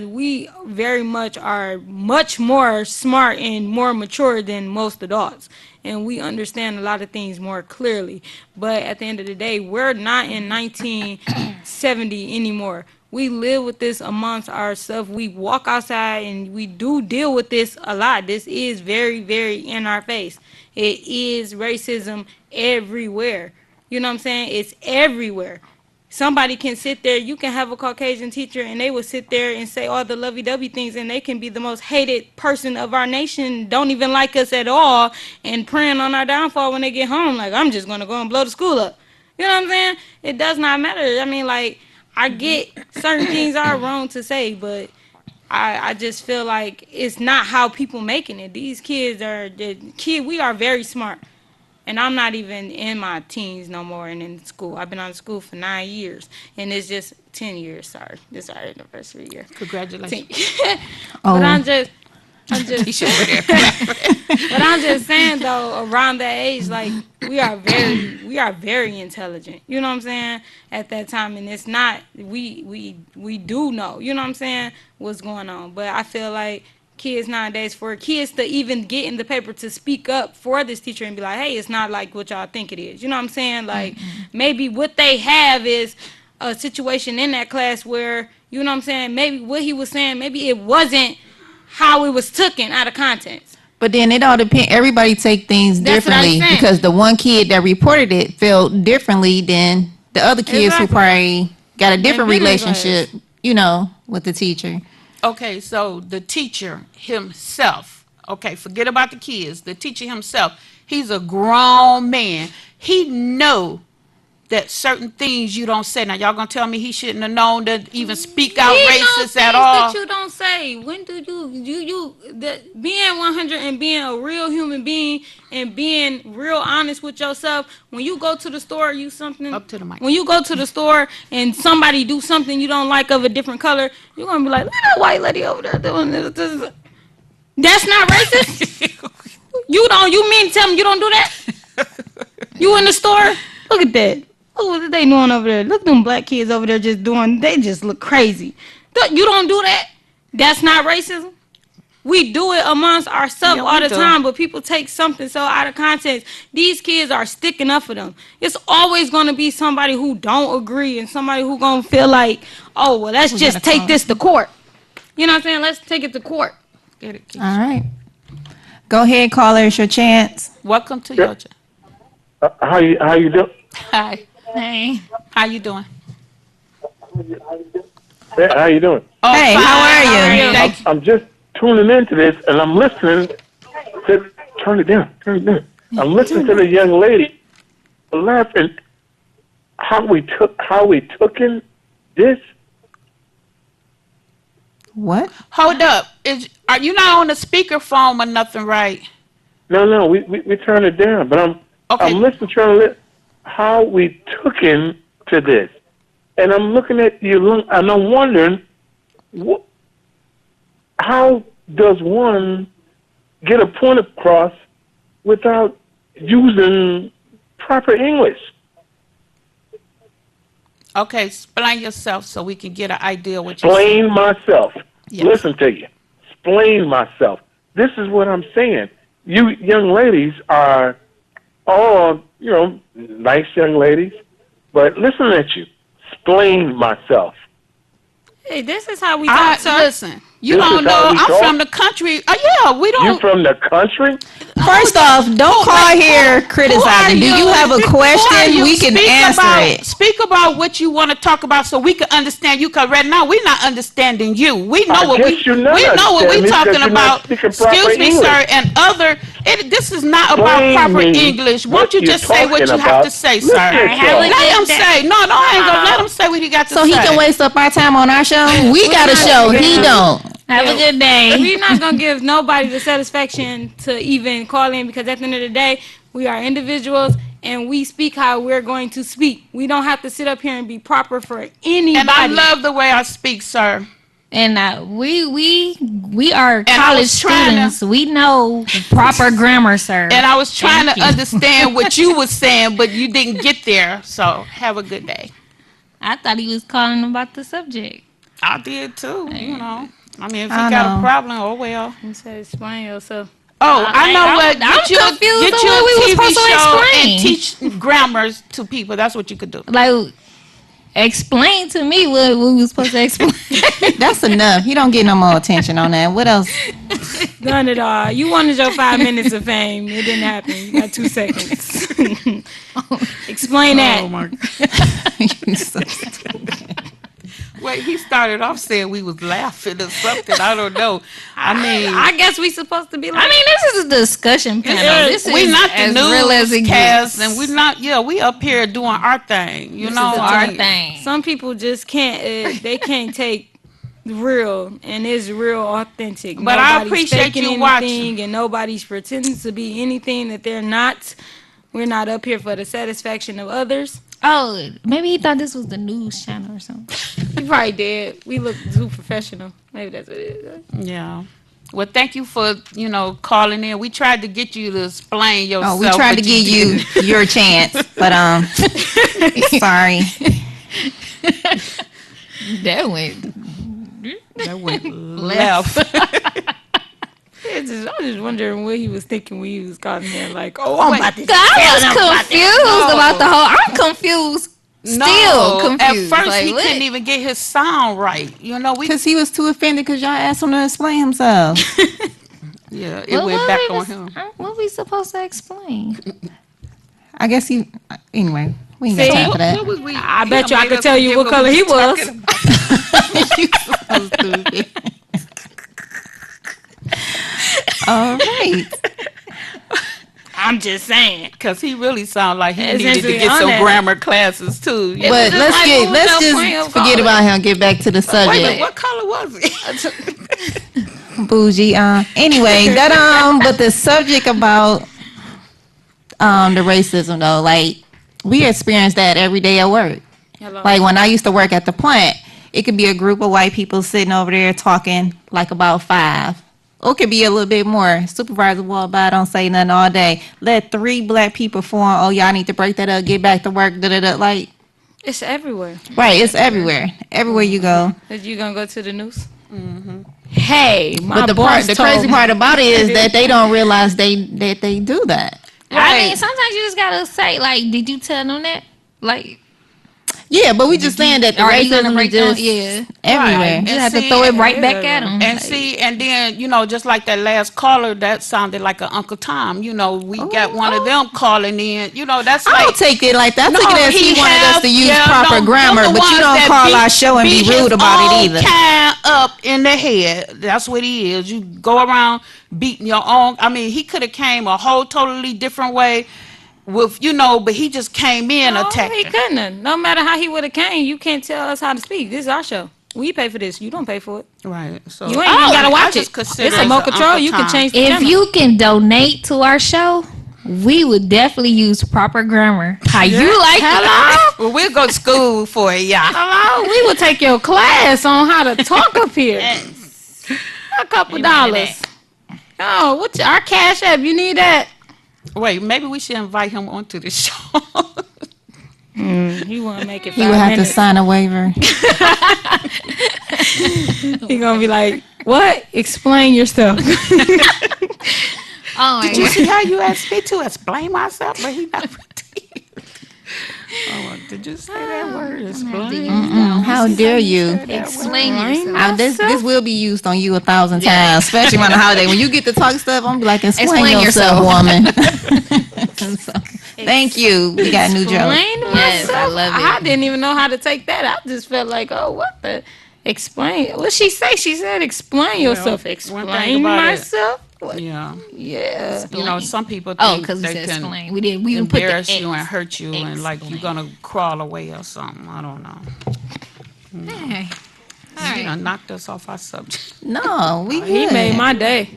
We very much are much more smart and more mature than most adults, and we understand a lot of things more clearly. But at the end of the day, we're not in 1970 anymore. We live with this amongst ourselves. We walk outside and we do deal with this a lot. This is very, very in our face. It is racism everywhere. You know what I'm saying? It's everywhere. Somebody can sit there, you can have a Caucasian teacher and they will sit there and say all the lovey-dovey things, and they can be the most hated person of our nation, don't even like us at all, and praying on our downfall when they get home. Like, I'm just going to go and blow the school up. You know what I'm saying? It does not matter. I mean, like, I get certain things are wrong to say, but I just feel like it's not how people making it. These kids we are very smart. And I'm not even in my teens no more and in school. I've been out of school for 9 years. And it's just 10 years, sorry. This is our anniversary year. Congratulations. But I'm just You should be there. but I'm just saying though, around that age, like we are very intelligent. You know what I'm saying? At that time, and it's not we do know. You know what I'm saying? What's going on? But I feel like kids nowadays, for kids to even get in the paper to speak up for this teacher and be like, hey, it's not like what y'all think it is. You know what I'm saying? Like maybe what they have is a situation in that class where, you know what I'm saying, maybe what he was saying, maybe it wasn't how it was taken out of context. But then it all depends. Everybody take things That's what I'm differently saying. because the one kid that reported it felt differently than the other kids who Exactly. probably got a different been in relationship, you know, with the teacher. Okay, so the teacher himself, okay, forget about the kids. The teacher himself, he's a grown man. He know that certain things you don't say. Now, y'all gonna tell me he shouldn't have known to even speak out racist at all? That you don't say. When do you that being 100 and being a real human being and being real honest with yourself? When you go to the store, Up to the mic. When you go to the store and somebody do something you don't like of a different color, you're gonna be like, look at that white lady over there doing this. That's not racist. You mean to tell me you don't do that? You in the store? Look at that. Look what they doing over there. Look at them black kids over there they just look crazy. You don't do that? That's not racism? We do it amongst ourselves Yeah, all we the do. time, but people take something so out of context. These kids are sticking up for them. It's always going to be somebody who don't agree and somebody who going to feel like, oh, well, let's just gotta take call this to court. You know what I'm saying? Let's take it to court. Get it, Keisha. All right. Go ahead, caller. It's your chance. Welcome to your chat. How you doing? Hi, Hey. how you doing? Hey, how you doing? Oh, Hey, fine. how are you? Thank you. I'm just tuning into this and I'm listening to turn it down. I'm listening to the young lady laughing how we took in this. What? Hold up. Are you not on the speakerphone or nothing, right? No, we turned it down, but Okay. I'm listening, trying to how we took in to this, and I'm looking at you, and I'm wondering, how does one get a point across without using proper English? Okay, explain yourself so we can get an idea what you're Explain myself. Yes. Listen to you. Explain myself. This is what I'm saying. You young ladies are all, nice young ladies, but listen at you. Explain myself. Hey, this is how we talk, sir. Listen, you This don't is know. how we I'm talk? from the country. Yeah, we You don't. from the country? First off, don't call here criticizing. Do you have a question? We can answer it. Speak about what you want to talk about so we can understand you. Because right now we're not understanding you. We know I what guess you're not we know what understanding we're me talking because you're not about. speaking proper Excuse me, English. sir, and other. This is not about Explain proper me English. what Won't you you're just say what you talking have to about. say, Listen sir? at have a y'all. Let him good say. No, I ain't gonna let him say what he got to So say. he can waste up our time on our show? We got a show. He don't. Have a good day. We're not gonna give nobody the satisfaction to even call in because at the end of the day, we are individuals and we speak how we're going to speak. We don't have to sit up here and be proper for anybody. And I love the way I speak, sir. And we are I college was trying to- students. We know proper grammar, sir. And I was trying Thank to you. understand what you were saying, but you didn't get there. So have a good day. I thought he was calling about the subject. I did too, you know. I mean, if you I got know. a problem, oh well. You said explain yourself. Oh, I know I'm- what. I'm Get you a confused on what we was TV supposed to show explain. and teach grammars to people. That's what you could do. Like, explain to me what we were supposed to explain. That's enough. You don't get no more attention on that. What else? None at all. You wanted your 5 minutes of fame. It didn't happen. You got 2 seconds. Explain that. my! You so stupid. Wait, he started off saying we was laughing or something. I don't know. I mean, I guess we supposed to be like. I mean, this is a discussion panel. Yeah, This is we're not the as real as it newscast, gets. and we're not. Yeah, we up here doing our thing. You know, This is I our mean, thing. some people just can't. They can't take real and it's real authentic. But I Nobody's appreciate faking you watching. anything and nobody's pretending to be anything that they're not. We're not up here for the satisfaction of others. Oh, maybe he thought this was the news channel or something. You probably did. We look too professional. Maybe that's what it is. Yeah. Well, thank you for, calling in. We tried to get you to explain yourself. Oh, we tried to but give you didn't. your chance, but sorry. That went. That went left. I'm just wondering what he was thinking when he was calling in. Like, oh, I'm about to. I was confused about the whole. I'm confused. Still confused. At first, Like, he what? couldn't even get his sound right. We Because he was too offended because y'all asked him to explain himself. it What went we back on was- him. What we supposed to explain? I guess anyway, we ain't See? got time for that. What was we? I bet you I could tell you what color he was. All right. I'm just saying. Because he really sounded like he It's needed to actually get on some that. grammar classes too. But just like, what was let's your point just of forget calling? about him. Get back to the Wait a subject. minute, what color was it? Bougie. Anyway, but the subject about the racism though, like we experience that every day at work. Hello. Like when I used to work at the plant, it could be a group of white people sitting over there talking like about 5. Or it could be a little bit more. Supervisor walk by, don't say nothing all day. Let 3 black people form. Oh, y'all need to break that up. Get back to work. Da da da. Like, It's everywhere. right? It's everywhere. Everywhere you go. Is you gonna go to the news? Mm-hmm. Hey, my But the boss told crazy me. part about it is that they don't realize they do that. I mean, sometimes you just gotta say, like, did you tell them that? Like, Yeah, but we just saying that the are you gonna racism break is down? just Yeah, everywhere. Right. you And have to see, throw it right back at them. And see, and then, just like that last caller, that sounded like an Uncle Tom. We got one of them calling in. That's I like. don't take it like that. I take it as he wanted us to use yeah, proper no, grammar, them the but you ones don't that call beat- our show and be beat rude his about it own either. kind up in the head. That's what he is. You go around beating your own. I mean, he could have came a whole totally different way with, but he just came in No, he attacking. couldn't have. No matter how he would have came, you can't tell us how to speak. This is our show. We pay for this. You don't pay for it. Right. So You ain't even gotta watch it. It's It's a remote control. You can change the If channel. you can donate to our show, we would definitely use proper grammar. How you like it? Hello? Well, we'll go to school for it, yeah. Hello? We will take your class on how to talk up here. A couple dollars. Oh, what's our cash app? You need that? Wait, maybe we should invite him onto the show. He want to make it 5 He would have to minutes. sign a waiver. He gonna be like, what? Explain yourself. Oh my Did you God. see how you asked me to explain myself? But he never did. Oh, did you say that word? Explain. How dare you? Explain yourself. This will be used on you 1,000 times, especially around the holiday. When you get to talk stuff, I'm be like, explain Explain yourself, yourself. woman. So, thank you. We got a new joke. Explain Yes, I myself. love it. I didn't even know how to take that. I just felt like, oh, what the? Explain. What she say? She said, explain yourself. one thing Explain about it- myself. What? Yeah. Yeah. Some people Oh, think because we they said can explain. We didn't put the embarrass you and X. hurt you and like you're going to crawl away or something. I don't know. Hey. You done knocked us off our subject. No, we He made my day.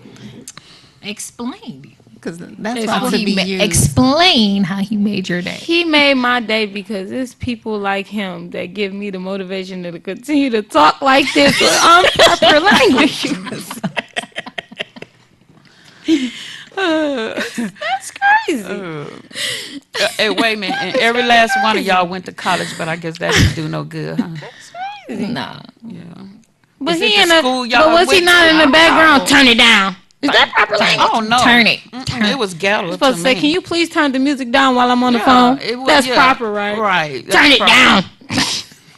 Explain. because that's It's supposed to be used. Explain how he made your day. He made my day because it's people like him that give me the motivation to continue to talk like this with improper language. That's crazy. Hey, wait a minute. And every last one of y'all went to college, but I guess that didn't do no good, huh? No. Yeah. But Is it he the in the school y'all but was he went not to? in I the don't background? know. Turn it down. Is that proper language? Oh, no. Turn it. It was ghetto. I'm supposed to say, me. can you please turn the music down while I'm on the Yeah, phone? it was- That's yeah. proper, right? Right. Turn that's it proper.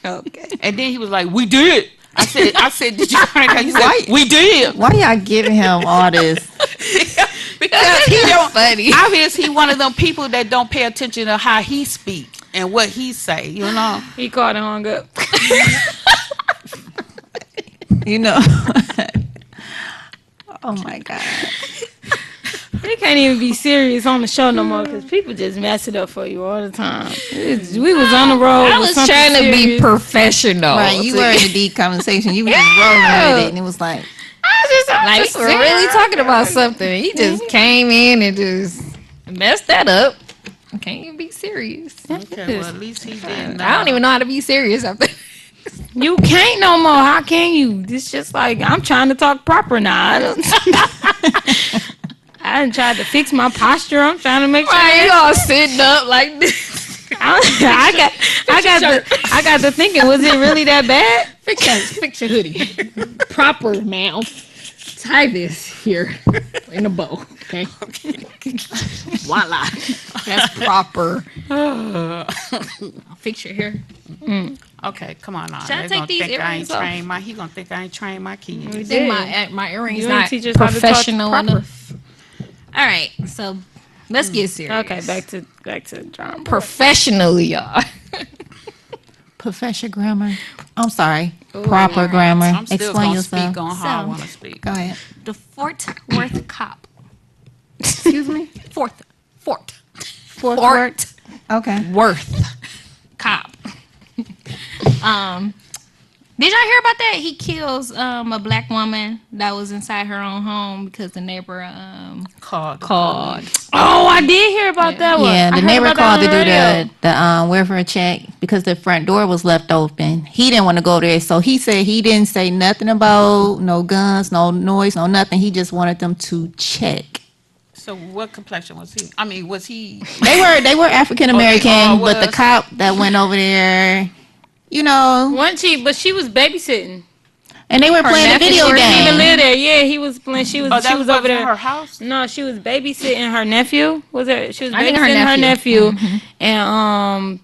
down. Okay. And then he was like, "We did." I said, "Did you turn it down?" He said, Why- "We did." Why y'all giving him all this? Because he don't. Funny. Obviously, he one of them people that don't pay attention to how he speak and what he say. You know. He called and hung up. You know. Oh my God. He can't even be serious on the show no more because people just mess it up for you all the time. We was on the road. I with was something trying to be serious. professional. Right, you were in a deep conversation. You were just rolling with it, and it was like, Like, we were really talking about something. He just came in and just messed that up. Can't even be serious. Okay, well, at least he didn't. I don't even know how to be serious after. You can't no more. How can you? It's just like I'm trying to talk proper now. I done tried to fix my posture. I'm trying to make sure. Why you all sitting up like this? I got to thinking. Was it really that bad? Fix your hoodie. Proper now. Tie this here in a bow. Okay. Voila. That's proper. I'll fix your hair. Okay, come on now. Should I They take gonna these think I ain't earrings off? trained my. He gonna think I ain't trained my kids. Think my earrings You ain't not teach us how to talk professional proper. enough. All right, so let's get serious. Okay, back to John. Professionally, y'all. professional grammar. I'm sorry, proper grammar. I'm still Explain gonna yourself. speak on how I So- want to speak. Go ahead. The Fort Worth cop. Excuse me. Fort Fort Fort Okay. Worth cop. Did y'all hear about that? He kills a black woman that was inside her own home because the neighbor Called. called. Oh, I did hear about that one. Yeah, I the heard neighbor about that called to on do radio. the welfare check because the front door was left open. He didn't want to go there, so he said he didn't say nothing about no guns, no noise, no nothing. He just wanted them to check. So what complexion was he? I mean, was he? They were African American, all but the was? cop that went over there, you know, But she was babysitting. and they were playing a nephew video or He didn't even game. live there. Yeah, he was playing. She was. Oh, she that was was over in there. her house. No, she was babysitting her nephew. Was it? She was I think her babysitting her nephew, nephew.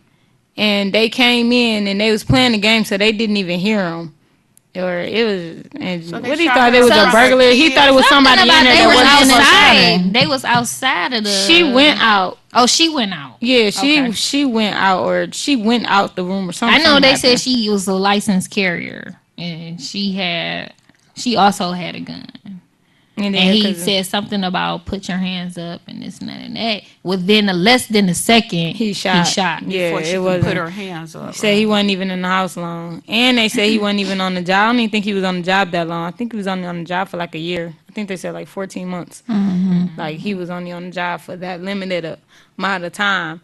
and they came in and they was playing the game, so they didn't even hear him. Or it was. And So they what he shot thought her it was in a her burglar. He head. thought it was somebody in there They that was wasn't supposed to be in outside. They was outside of the. there. She went out. Oh, she went out. Yeah, Okay. she went out, or she went out the room or something. I know they said happened. she was a licensed carrier, and she also had a gun. And, And he said something about put your hands up and this and that and that. Within less than a second, he shot. He shot. Yeah, Before she it could was. put her hands up. Said he wasn't even in the house long, and they said he wasn't even on the job. I don't even think he was on the job that long. I think he was only on the job for like a year. I think they said like 14 months. Like he was only on the job for that limited amount of time,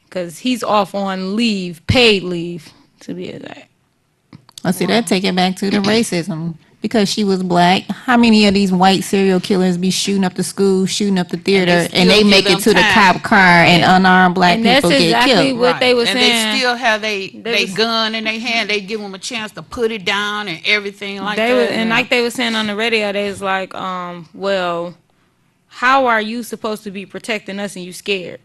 because he's off on leave, paid leave to be exact. Let's see, that take it back to the racism. Because she was black, how many of these white serial killers be shooting up the school, shooting up the theater, still and they give make it them to the time. cop car and unarmed black And that's people get exactly killed? what they was and saying. they still have they was- gun in their hand. They give them a chance to put it down and everything like They that. was, and like they was saying on the radio, they was like, well, how are you supposed to be protecting us and you scared?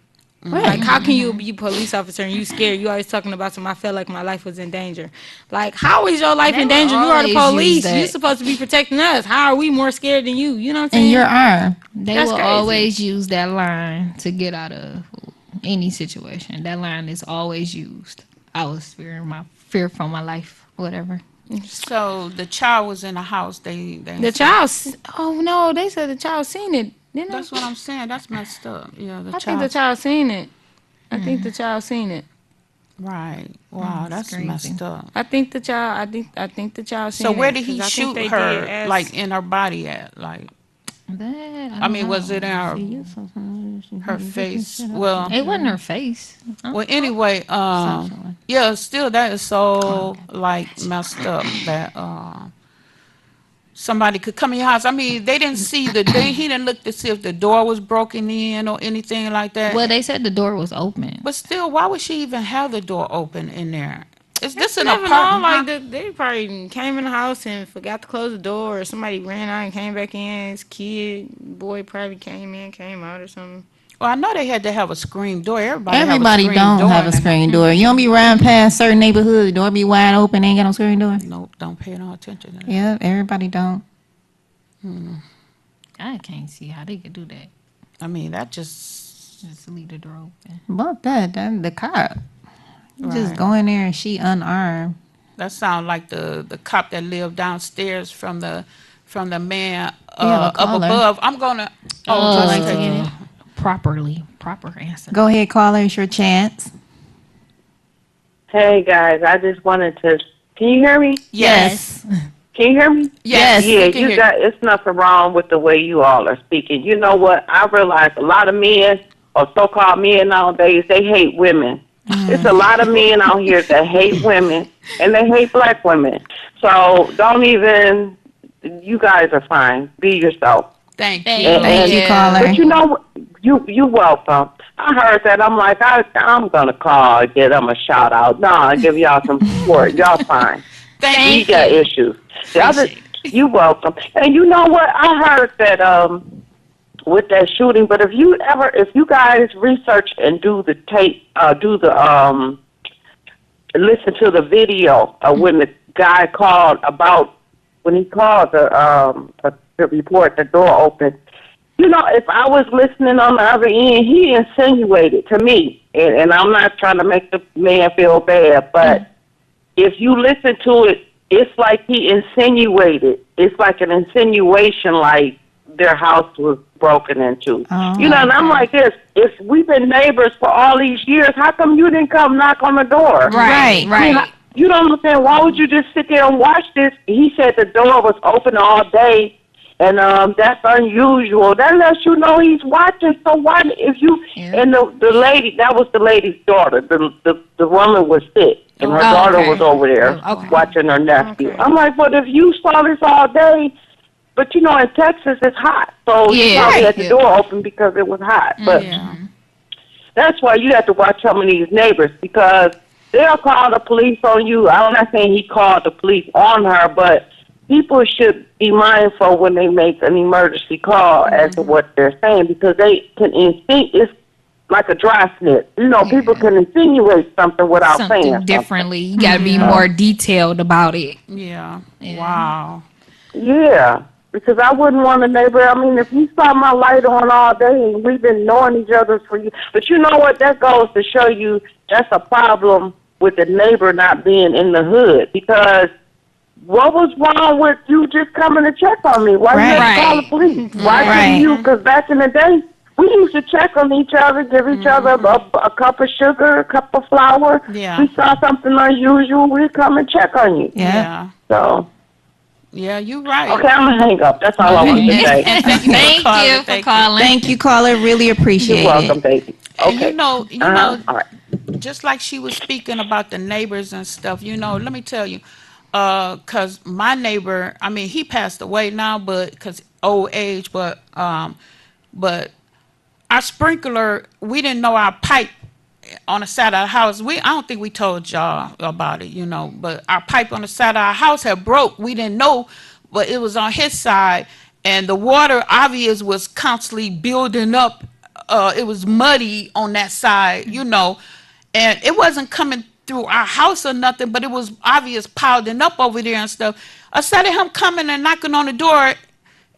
Like, how can you be a police officer and you scared? You always talking about something. I felt like my life was in danger. Like, how is your life They in will danger? You are the always use police. that. You're supposed to be protecting us. How are we more scared than you? You know what I'm saying? And your arm. They That's will crazy. always use that line to get out of any situation. That line is always used. I was fear for my life, whatever. So the child was in the house. They The child. Oh no, they said the child seen it. Didn't That's what I'm saying. That's messed up. Yeah, the I think child. the child seen it. I think the child seen it. Right. Wow, that's crazy. messed up. I think the child. I think the child seen So it. where did 'cause he I think shoot they her? did ask- Like in her body at? Like I mean, was it in her face? Well, It wasn't her face. well. Anyway, yeah. Still, that is so like messed up that somebody could come in your house. I mean, they didn't see the thing. He didn't look to see if the door was broken in or anything like that. Well, they said the door was open. But still, why would she even have the door open in there? Is this an Never know, apartment? like they probably came in the house and forgot to close the door, or somebody ran out and came back in. His boy probably came in, came out, or something. Well, I know they had to have a screen door. Everybody Don't have a screen. screen door. You don't be riding past certain neighborhoods, the door be wide open, ain't got no screen door. Nope, don't pay no attention to that. Yeah, everybody don't. I can't see how they could do that. I mean, that just Just leave the door open. But that the cop. You just Right. go in there and she unarmed. that sound like the cop that lived downstairs from the man Yeah, the up caller. above. I'm gonna Oh, like let's to take get it. Proper answer. Go ahead, caller. It's your chance. Hey guys, I just wanted to. Can you hear me? Yes. Can you hear me? Yes. Yeah, we can you hear got. It's nothing wrong with the way you all are speaking. You know what? I realize a lot of men, or so-called men nowadays, they hate women. It's a lot of men out here that hate women, and they hate black women. So don't even. You guys are fine. Be yourself. Thank Thank you. you. Thank you, Yeah. caller. But you know, you welcome. I heard that. I'm like, I'm gonna call and give them a shout out. No, I give y'all some support. Y'all fine. We got issues. The other, you welcome. And you know what? I heard that with that shooting. But if you guys research and do the tape, listen to the video of when the guy called when he called the report, the door opened. You know, if I was listening on the other end, he insinuated to me, and I'm not trying to make the man feel bad, but if you listen to it, it's like he insinuated. It's like an insinuation, like their house was broken into. Oh, You know, and I'm like this, if we've been neighbors for all these years, how come you didn't come knock on the door? Right. You don't understand. Why would you just sit there and watch this? He said the door was open all day, and that's unusual. That lets you know he's watching. So why, if you and the lady, that was the lady's daughter. The woman was sick, and her daughter was over there watching her nephew. I'm like, but if you saw this all day, but you know, in Texas it's hot, so you probably had the door open because it was hot. But that's why you have to watch some of these neighbors, because they'll call the police on you. I'm not saying he called the police on her, but people should be mindful when they make an emergency call as to what they're saying, because they can it's like a dry snitch. You know, people can insinuate something without saying Something something. differently. You got to be more detailed about it. Yeah. Wow. Yeah, because I wouldn't want a neighbor. I mean, if you saw my light on all day and we've been knowing each other for years, but you know what? That goes to show you that's a problem with the neighbor not being in the hood, because what was wrong with you just coming to check on me? Why you had to call the police? Why couldn't you? Because back in the day, we used to check on each other, give each other a cup of sugar, a cup of flour. Yeah. We saw something unusual, we'd come and check on you. Yeah. So, Yeah, you're right. okay, I'm going to hang up. That's all I wanted to say. Thank you For calling. Thank you, caller. Really appreciate You're welcome, it. baby. And Okay. you know, All right. just like she was speaking about the neighbors and stuff, you know, let me tell you, cause my neighbor, I mean, he passed away now, but cause old age, but our sprinkler, we didn't know our pipe on the side of the house. I don't think we told y'all about it, you know, but our pipe on the side of our house had broke. We didn't know, but it was on his side, and the water obvious was constantly building up. It was muddy on that side, you know, and it wasn't coming through our house or nothing, but it was obvious piling up over there and stuff. Instead of him coming and knocking on the door,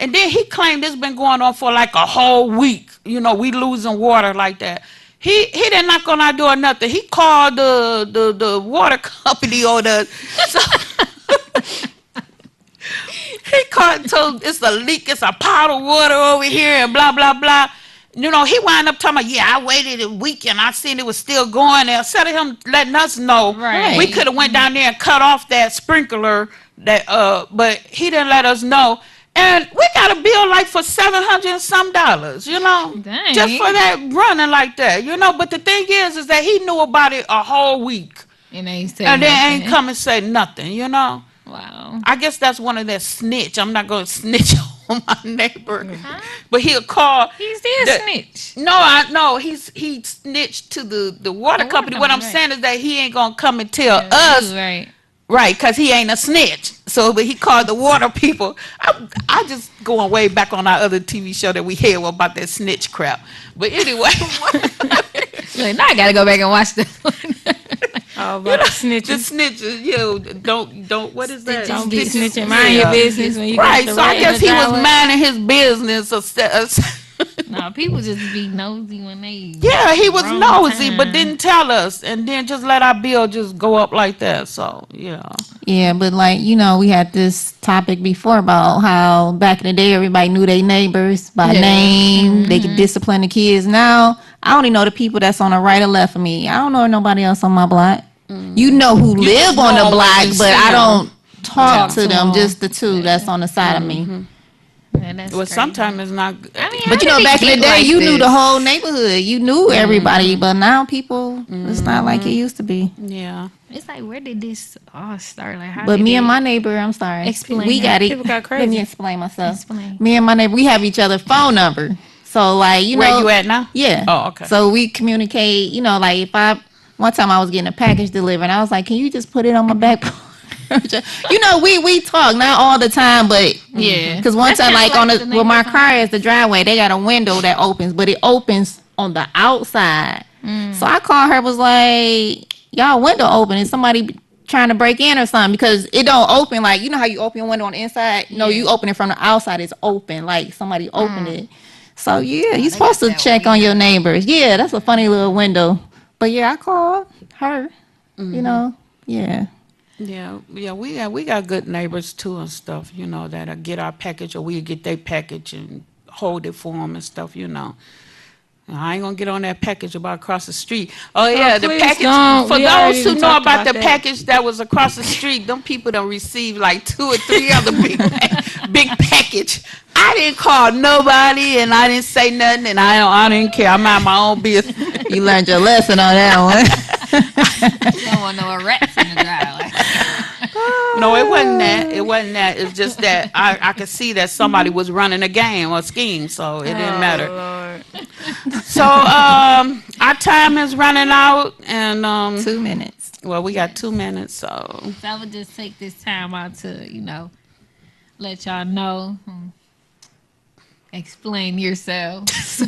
and then he claimed it's been going on for like a whole week. You know, we losing water like that. He didn't knock on our door or nothing. He called the water company or so he called and told it's a leak, it's a pot of water over here and blah blah blah. You know, he wound up talking about, yeah, I waited a week and I seen it was still going there. Instead of him letting us know, we could have went down there and cut off that sprinkler, but he didn't let us know. And we got a bill like for $700 and some, you know, Dang. just for that running like that, you know. But the thing is that he knew about it a whole week, And they say and then nothing. ain't come and say nothing, you know. Wow. I guess that's one of that snitch. I'm not going to snitch on my neighbor, but he'll call. He's still the- snitch. No, he snitched to the water company. What I'm company, saying is that he ain't gonna come and tell us, Right. right? Because he ain't a snitch. So, but he called the water people. I just going way back on our other TV show that we had about that snitch crap. But anyway, Like, now I gotta go back and watch this. Oh, about the the snitches. snitches, you know, don't. What is that? Don't be Snitches. snitching. Mind your business when you Right, got the so I rat in guess the he was driveway. minding his business. No, people just be nosy when they. Yeah, he was wrong nosy, but time. didn't tell us, and then just let our bill just go up like that. So yeah, Yeah, but like, we had this topic before about how back in the day everybody knew their neighbors by name. They could discipline the kids. Now I only know the people that's on the right or left of me. I don't know nobody else on my block. You know who live just on know the them block, when you but see I them. don't talk to them. them. Just the two that's on the side of me. Yeah, that's well, crazy. sometimes it's not. I mean, But how did back it in the get day, like you knew the this? whole neighborhood. You knew everybody. But now people, it's not like it used to be. Yeah, It's like, where did this all start? Like, how But did me and it- my neighbor, I'm sorry. Explain. We got it. People got Let me crazy. explain myself. Explain. Me and my neighbor, we have each other's phone number. So like, where you at now? Yeah. Oh, okay. So we communicate, like if one time I was getting a package delivered and I was like, can you just put it on my back porch? we talk, not all the time, but Yeah. because one That's time, kinda like on like the the where my neighbors car is, the driveway, they got a window that opens, but it opens on the outside. So I called her, was like, y'all window open. Is somebody trying to break in or something? Because it don't open like, how you open your window on the inside? No, you open it from the outside. It's open, like somebody opened it. So yeah, you're supposed to check on your neighbors. Yeah, that's a funny little window. But yeah, I called her. Yeah. Yeah, we got good neighbors too and stuff. That'll get our package or we get their package and hold it for them and stuff. I ain't gonna get on that package about across the street. Oh yeah, the please package don't. for We those already who know talked about the about that. package that was across the street. Them people don't receive like 2 or 3 other big package. I didn't call nobody and I didn't say nothing and I didn't care. I'm out my own business. You learned your lesson on that one. You don't want no rats in the driveway. No, it wasn't that. It wasn't that. It's just that I could see that somebody was running a game or scheme, so it didn't matter. Lord. So our time is running out, and 2 minutes. well, we got 2 minutes. So So I would just take this time out to, let y'all know. Explain yourselves.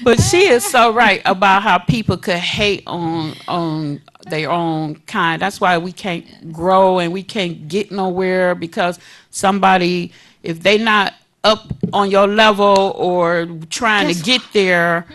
but she is so right about how people could hate on their own kind. That's why we can't grow and we can't get nowhere because somebody, if they not up on your level or trying to get there.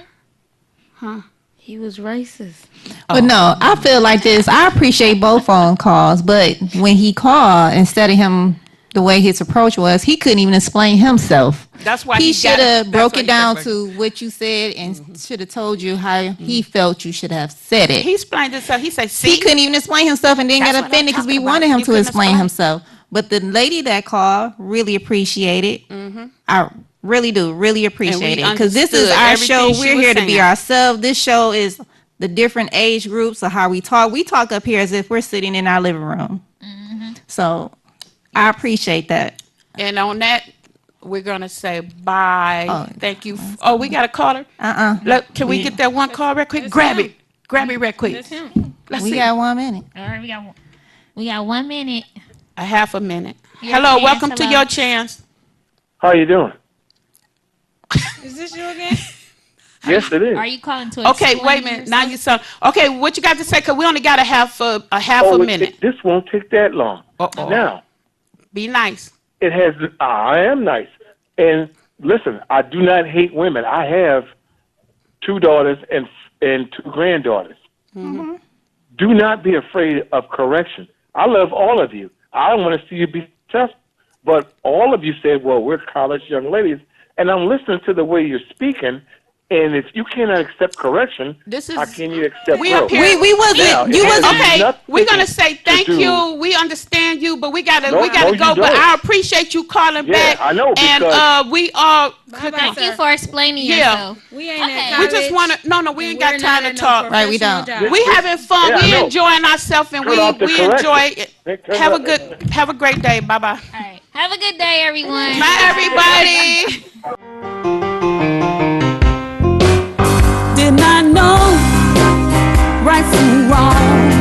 He was racist. But no, I feel like this. I appreciate both phone calls, but when he called, instead of him, the way his approach was, he couldn't even explain himself. That's why He he should have broke it down to. to what you said and should have told you how he felt you should have said it. He explained himself. He said, "See, He couldn't even explain himself and then That's got what I'm offended because we talking about. wanted him You to couldn't explain explain. himself. But the lady that called really appreciate it. I really do, really appreciate it. Because this is understood our everything show. she We're was here to be saying. ourselves. This show is the different age groups of how we talk. We talk up here as if we're sitting in our living room. So I appreciate that. And on that, we're gonna say bye. Oh, Thank you. Oh, we got a caller. Can we get that one call real quick? Grab it. Grab it real quick. That's him. Let's We see. got 1 minute. All right, we got 1 minute. A half a minute. Your Hello, chance, welcome to hello. your chance. How you doing? Is this you again? Yes, it is. Are you calling to Okay, explain wait a minute. Now yourself? you sound okay. What you got to say? Cause we only got a half a Oh, minute. This won't take that long. Uh-oh. Now, Be nice. it has. I am nice. And listen, I do not hate women. I have 2 daughters and 2 granddaughters. Do not be afraid of correction. I love all of you. I don't want to see you be successful. But all of you said, well, we're college young ladies. And I'm listening to the way you're speaking. And if you cannot accept correction, This is- how can you accept We growth? up here- We wasn't. Now, You it has wasn't. Okay, nothing we're gonna say to thank do- you. We understand you, but we gotta No, go. you But don't. I appreciate you calling Yeah, back. I know, And because- we all. Thank you for explaining Yeah. yourself. We ain't Okay. at We college. just wanna. No, we ain't got We're time not to at no talk. Right, we professional don't. job. We having fun. Yeah, I we know. enjoying ourselves, and Cut off the we correction. enjoy it. Cut Have a off- have a great day. Bye bye. All right. Have a good day, everyone. Bye everybody. Did not know right from wrong.